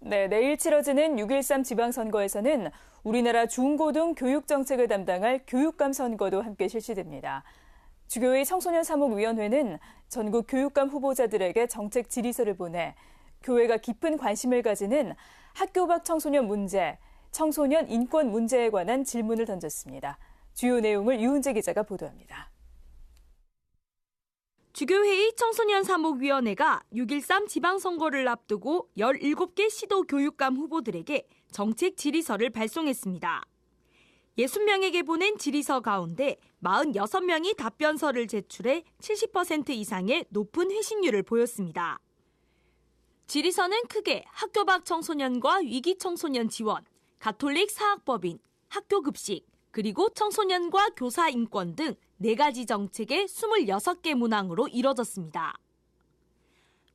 네, 내일 치러지는 6.13 지방선거에서는 우리나라 중고등 교육정책을 담당할 교육감 선거도 함께 실시됩니다. 주교회 청소년 사목위원회는 전국 교육감 후보자들에게 정책 질의서를 보내 교회가 깊은 관심을 가지는 학교 밖 청소년 문제, 청소년 인권 문제에 관한 질문을 던졌습니다. 주요 내용을 유은재 기자가 보도합니다. 주교회의 청소년 사목위원회가 6.13 지방선거를 앞두고 17개 시도 교육감 후보들에게 정책 질의서를 발송했습니다. 60명에게 보낸 질의서 가운데 46명이 답변서를 제출해 70% 이상의 높은 회신율을 보였습니다. 질의서는 크게 학교 밖 청소년과 위기 청소년 지원, 가톨릭 사학법인, 학교 급식, 그리고 청소년과 교사 인권 등 4가지 정책의 26개 문항으로 이뤄졌습니다.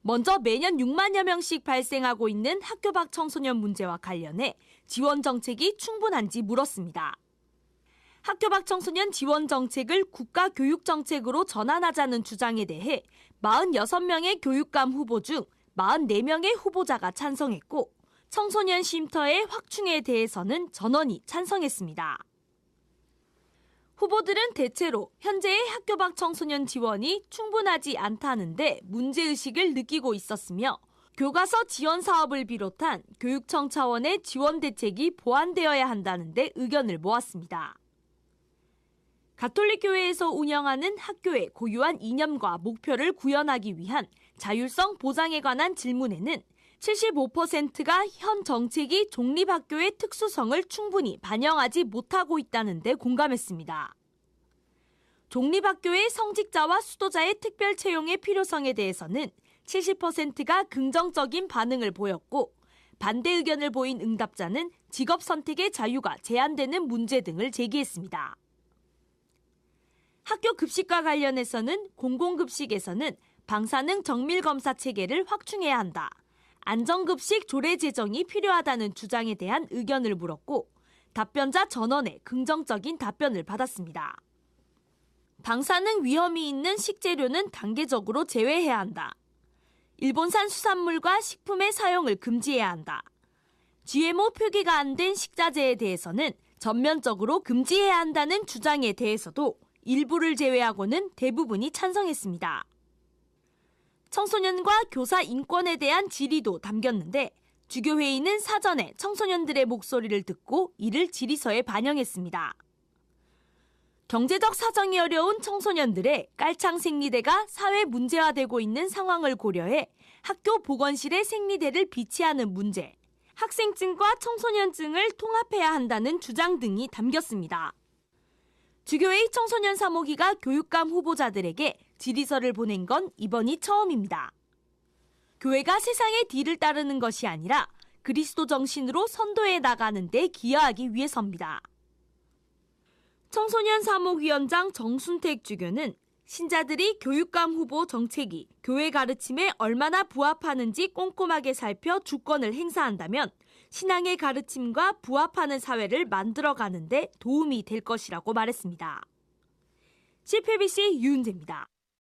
먼저 매년 6만여 명씩 발생하고 있는 학교 밖 청소년 문제와 관련해 지원 정책이 충분한지 물었습니다. 학교 밖 청소년 지원 정책을 국가교육정책으로 전환하자는 주장에 대해 46명의 교육감 후보 중 44명의 후보자가 찬성했고 청소년 쉼터의 확충에 대해서는 전원이 찬성했습니다. 후보들은 대체로 현재의 학교 밖 청소년 지원이 충분하지 않다는데 문제의식을 느끼고 있었으며 교과서 지원 사업을 비롯한 교육청 차원의 지원 대책이 보완되어야 한다는데 의견을 모았습니다. 가톨릭교회에서 운영하는 학교의 고유한 이념과 목표를 구현하기 위한 자율성 보장에 관한 질문에는 75%가 현 정책이 종립학교의 특수성을 충분히 반영하지 못하고 있다는 데 공감했습니다. 종립학교의 성직자와 수도자의 특별 채용의 필요성에 대해서는 70%가 긍정적인 반응을 보였고 반대 의견을 보인 응답자는 직업 선택의 자유가 제한되는 문제 등을 제기했습니다. 학교 급식과 관련해서는 공공급식에서는 방사능 정밀검사 체계를 확충해야 한다. 안전급식 조례 제정이 필요하다는 주장에 대한 의견을 물었고 답변자 전원의 긍정적인 답변을 받았습니다. 방사능 위험이 있는 식재료는 단계적으로 제외해야 한다. 일본산 수산물과 식품의 사용을 금지해야 한다. GMO 표기가 안 된 식자재에 대해서는 전면적으로 금지해야 한다는 주장에 대해서도 일부를 제외하고는 대부분이 찬성했습니다. 청소년과 교사 인권에 대한 질의도 담겼는데 주교회의는 사전에 청소년들의 목소리를 듣고 이를 질의서에 반영했습니다. 경제적 사정이 어려운 청소년들의 깔창 생리대가 사회 문제화되고 있는 상황을 고려해 학교 보건실에 생리대를 비치하는 문제, 학생증과 청소년증을 통합해야 한다는 주장 등이 담겼습니다. 주교회의 청소년 사모기가 교육감 후보자들에게 질의서를 보낸 건 이번이 처음입니다. 교회가 세상의 뒤를 따르는 것이 아니라 그리스도 정신으로 선도해 나가는 데 기여하기 위해서입니다. 청소년 사목위원장 정순택 주교는 신자들이 교육감 후보 정책이 교회 가르침에 얼마나 부합하는지 꼼꼼하게 살펴 주권을 행사한다면 신앙의 가르침과 부합하는 사회를 만들어가는 데 도움이 될 것이라고 말했습니다. CPBC 유은재입니다.